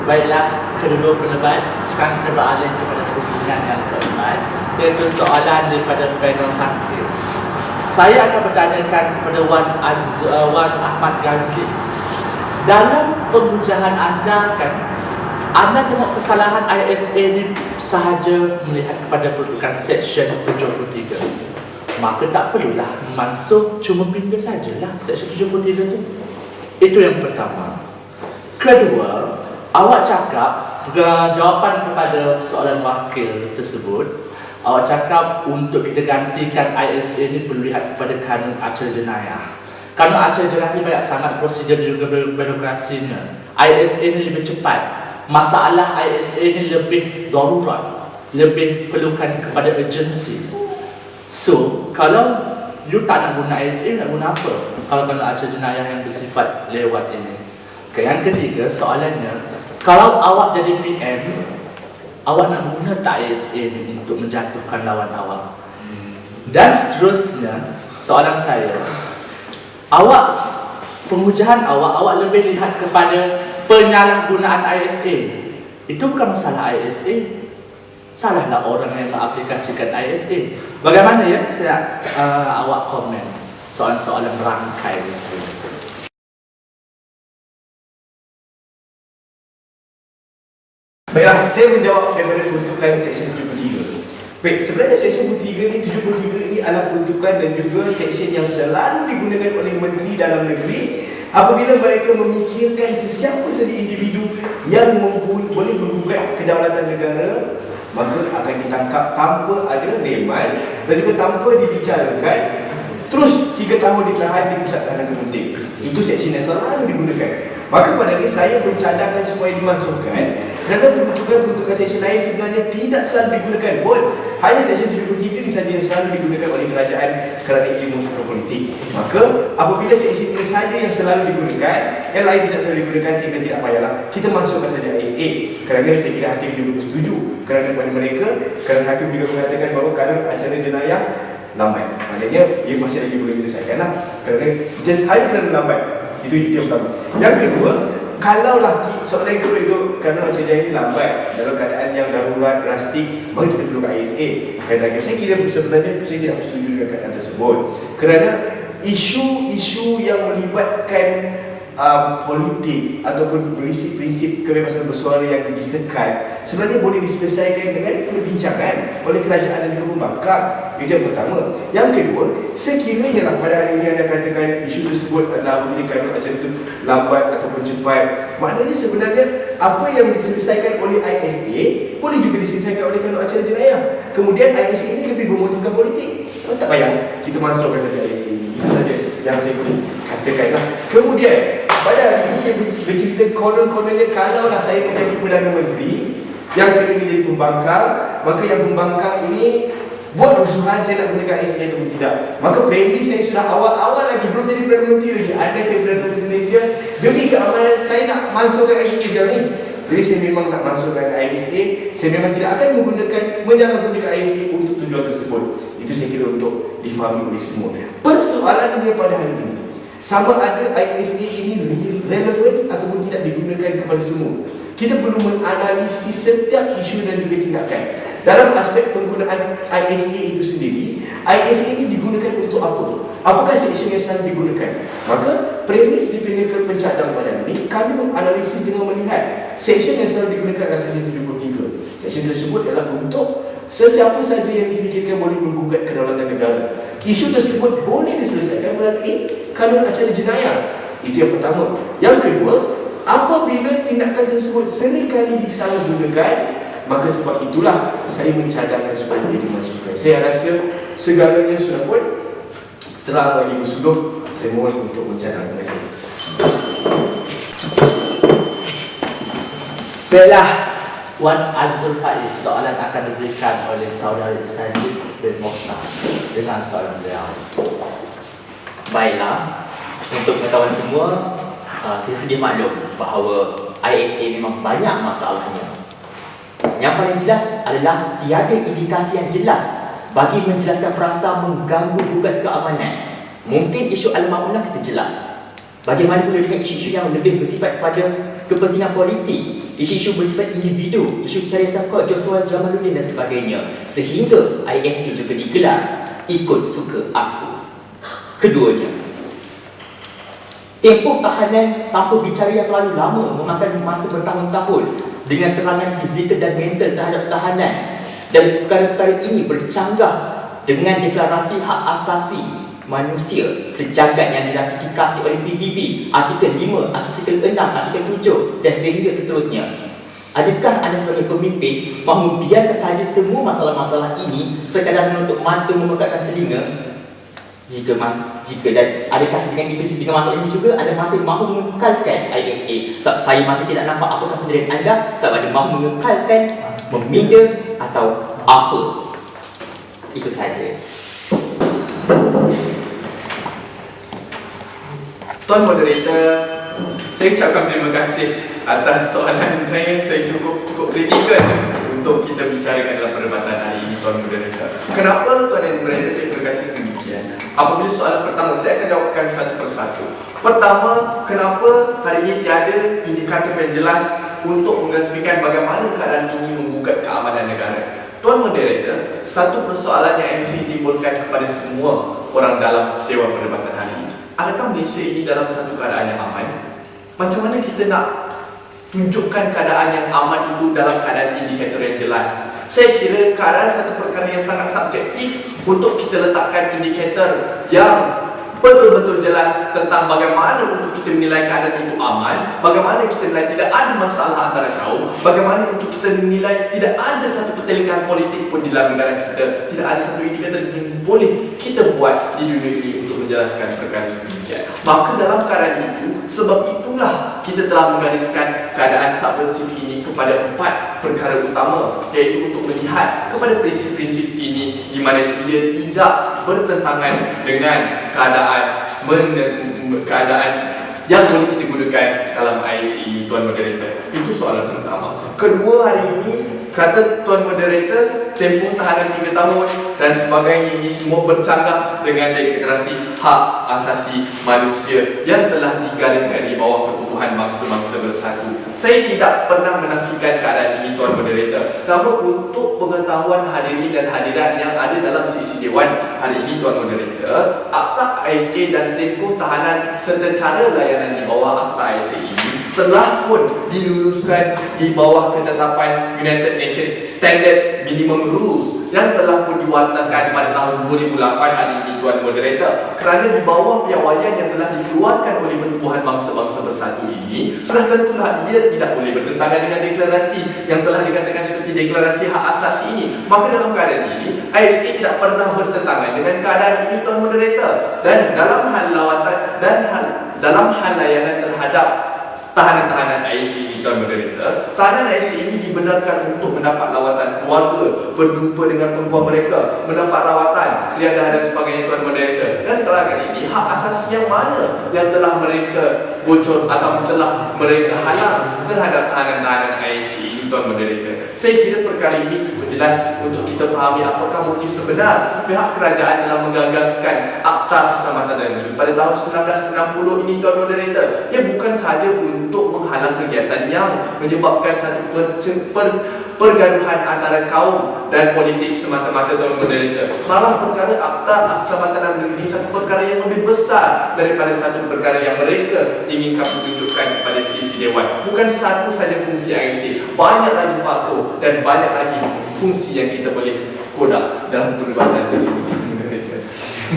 Baiklah, kedua pendebat, sekarang kita beralih kepada pusingan yang keempat, iaitu soalan daripada panel hakim. Saya akan bertanyakan kepada Wan Ahmad Ghazli. Dalam pengujahan anda kan, anda tengok kesalahan ISA ni sahaja melihat kepada peruntukan Seksyen 73. Maka tak perlulah memansuh, cuma pindah sajalah Seksyen 73 tu. Itu yang pertama. Kedua, awak cakap jawapan kepada soalan wakil tersebut, awak cakap untuk kita gantikan ISA ni perlu lihat kepada kanun acara jenayah. Kanun acara jenayah ni banyak sangat prosedur dan juga birokrasinya. ISA ni lebih cepat. Masalah ISA ni lebih darurat, lebih perlukan kepada urgency. So, kalau you tak nak guna ISA, nak guna apa? Kalau kanun acara jenayah yang bersifat lewat ini. Okay, yang ketiga, soalannya, kalau awak jadi PM, awak nak guna tak ISA ni untuk menjatuhkan lawan awak? Dan seterusnya, soalan saya, pengujahan awak lebih lihat kepada penyalahgunaan ISA. Itu bukan masalah ISA. Salahlah orang yang mengaplikasikan ISA. Bagaimana ya? Saya awak komen soalan-soalan rangkai itu. Baiklah, saya menjawab daripada peruntukan Seksyen 73. Baik, sebenarnya Seksyen 73 ini adalah peruntukan dan juga seksyen yang selalu digunakan oleh Menteri Dalam Negeri apabila mereka memikirkan sesiapa sahaja individu yang boleh menggugat kedaulatan negara, maka akan ditangkap tanpa ada reman dan juga tanpa dibicarakan, terus 3 tahun ditahan di Pusat Tahanan Kepenting. Itu seksyen yang selalu digunakan. Maka pada ini saya mencadangkan supaya dimansuhkan, kerana peruntukan seksyen lain sebenarnya tidak selalu digunakan pun. Hanya seksyen 73 ini saja yang selalu digunakan oleh kerajaan kerana ia untuk politik. Maka apabila seksyen ini saja yang selalu digunakan, yang lain tidak selalu digunakan, sehingga tidak payahlah kita masukkan saja ISA. Kerana saya kira hakim juga bersetuju kerana kepada mereka, kerana hakim juga mengatakan bahawa kanun acara jenayah lambat. Maknanya ia masih lagi boleh diselesaikan lah. Kerana lambat. Itu yang pertama. Yang kedua, kalaulah soalan kedua itu kerana acara jenayah ini lambat dalam keadaan yang darurat drastik, maka kita perlukan ISA. Kata hakim, saya kira sebenarnya saya tidak bersetuju dengan keadaan tersebut. Kerana isu-isu yang melibatkan politik ataupun prinsip-prinsip kebebasan bersuara yang disekat sebenarnya boleh diselesaikan dengan perbincangan oleh kerajaan dan juga pembangkang. Itu yang pertama. Yang kedua, sekiranya pada hari ini anda katakan isu tersebut adalah begini kanun acara itu lambat ataupun cepat, maknanya sebenarnya apa yang diselesaikan oleh ISA boleh juga diselesaikan oleh kanun acara jenayah. Kemudian ISA ini lebih bermotifkan politik. Tak payah kita masukkan saja ISA ini. Itu saja yang saya boleh katakanlah. Kemudian pada hari ini yang bercerita konon-kononnya kalaulah saya menjadi Perdana Menteri yang kena menjadi pembangkang, maka yang pembangkang ini buat rusuhan saya nak gunakan ISA atau tidak. Maka premis saya sudah awal-awal lagi, belum jadi Perdana Menteri lagi, ada saya Perdana Menteri Malaysia, demi keamanan saya nak masukkan ISA sekarang ni. Jadi saya memang nak masukkan ISA, saya memang tidak akan menyalahgunakan ISA untuk tujuan tersebut. Itu saya kira untuk difahami oleh semua. Persoalannya pada hari ini, sama ada ISA ini relevan ataupun tidak digunakan kepada semua. Kita perlu menganalisis setiap isu dan juga tindakan. Dalam aspek penggunaan ISA itu sendiri, ISA ini digunakan untuk apa? Apakah seksyen yang selalu digunakan? Maka premis di panel pencadang pada ini, kami menganalisis dengan melihat seksyen yang selalu digunakan adalah seksyen 73. Seksyen tersebut adalah untuk sesiapa saja yang difikirkan boleh menggugat kedaulatan negara. Isu tersebut boleh diselesaikan melalui kanun acara jenayah. Itu yang pertama. Yang kedua, apabila tindakan tersebut seringkali disalahgunakan, maka sebab itulah saya mencadangkan supaya dia dimasukkan. Saya rasa segalanya sudah pun terang bagi bersuluh. Saya mohon untuk mencadang. Terima kasih. Baiklah, Wan Azul Faiz, soalan akan diberikan oleh Saudara Istajib bin Mohtar dengan soalan beliau. Baiklah, untuk pengetahuan semua, kita sedia maklum bahawa ISA memang banyak masalahnya. Yang paling jelas adalah tiada indikasi yang jelas bagi menjelaskan frasa mengganggu gugat keamanan. Mungkin isu Al-Ma'unah kita jelas. Bagaimana pula dengan isu-isu yang lebih bersifat kepada kepentingan politik, isu-isu bersifat individu, isu Teresa Kok, Joshua Jamaluddin dan sebagainya, sehingga ISA juga digelar ikut suka aku. Keduanya, tempoh tahanan tanpa bicara yang terlalu lama, memakan masa bertahun-tahun dengan serangan fizikal dan mental terhadap tahanan, dan perkara-perkara ini bercanggah dengan deklarasi hak asasi manusia sejagat yang diratifikasi oleh PBB, artikel 5, artikel 6, artikel 7 dan sehingga seterusnya. Adakah anda sebagai pemimpin mahu membiarkan sahaja semua masalah-masalah ini sekadar menutup mata, memegakkan telinga? Jika dan adakah dengan masalah ini juga anda masih mahu mengekalkan ISA? Sebab saya masih tidak nampak apakah pendirian anda sebab anda mahu mengekalkan, meminda atau apa. Itu saja. Tuan Moderator, saya ucapkan terima kasih atas soalan saya. Saya cukup kritikal untuk kita bicarakan dalam perdebatan hari ini, Tuan Moderator. Kenapa Tuan Moderator saya berkata sedemikian? Apabila soalan pertama, saya akan jawabkan satu persatu. Pertama, kenapa hari ini tiada indikator yang jelas untuk menggrafikan bagaimana keadaan ini menggugat keamanan negara? Tuan Moderator, satu persoalan yang mesti timbulkan kepada semua orang dalam Dewan Perdebatan hari ini. Adakah Malaysia ini dalam satu keadaan yang aman? Macam mana kita nak tunjukkan keadaan yang aman itu dalam keadaan indikator yang jelas? Saya kira keadaan satu perkara yang sangat subjektif untuk kita letakkan indikator yang betul-betul jelas tentang bagaimana untuk kita menilai keadaan itu aman, bagaimana kita menilai tidak ada masalah antara kaum, bagaimana untuk kita menilai tidak ada satu pertelingkahan politik pun di dalam negara kita, tidak ada satu indikator yang boleh kita buat di dunia ini untuk menjelaskan perkara sedemikian. Maka dalam keadaan itu, sebab itulah kita telah menggariskan keadaan subversif ini kepada 4 perkara utama, iaitu untuk melihat kepada prinsip-prinsip ini di mana ia tidak bertentangan dengan keadaan yang boleh kita gunakan dalam ISA ini, Tuan Moderator. Itu soalan pertama. Kedua, hari ini kata Tuan Moderator, tempoh tahanan 3 tahun dan sebagainya ini semua bercanggah dengan deklarasi hak asasi manusia yang telah digariskan di bawah Ketubuhan Bangsa-Bangsa Bersatu. Saya tidak pernah menafikan keadaan ini, Tuan Moderator. Namun untuk pengetahuan hadirin dan hadirat yang ada dalam sesi Dewan hari ini, Tuan Moderator, Akta ISA dan tempoh tahanan serta cara layanan di bawah Akta ISA ini telah pun diluluskan di bawah ketetapan United Nations Standard Minimum Rules yang telah pun diwartakan pada tahun 2008 hari ini, Tuan Moderator. Kerana di bawah piawaian yang telah dikeluarkan oleh Pertubuhan Bangsa-Bangsa Bersatu ini, sudah tentulah ia tidak boleh bertentangan dengan deklarasi yang telah dikatakan seperti deklarasi hak asasi ini. Maka dalam keadaan ini, ISA tidak pernah bertentangan dengan keadaan ini, Tuan Moderator. Dan dalam hal lawatan dan dalam hal layanan terhadap tahanan-tahanan ISA ini, Tuan Moderator, tahanan ISA ini dibenarkan untuk mendapat lawatan keluarga, berjumpa dengan pengguam mereka, mendapat rawatan, kriadah dan sebagainya, Tuan Moderator. Dan sekarang ini, hak asasi yang mana yang telah mereka bocor atau telah mereka halang terhadap tahanan-tahanan ISA ini, Tuan Moderator? Saya kira perkara ini cukup jelas untuk kita fahami apakah motif sebenar pihak kerajaan dalam menggagaskan Akta Keselamatan dan Hidup pada tahun 1960 ini, Tuan Moderator. Ia bukan sahaja untuk menghalang kegiatan yang menyebabkan satu pergaduhan antara kaum dan politik semata-mata, Tuan Moderator. Malah perkara Akta Keselamatan dan Hidup ini satu perkara yang lebih besar daripada satu perkara yang mereka inginkan menunjukkan kepada sisi Dewan. Bukan satu saja fungsi ISA, banyak lagi faktor dan banyak lagi fungsi yang kita boleh kodak dalam perdebatan ini.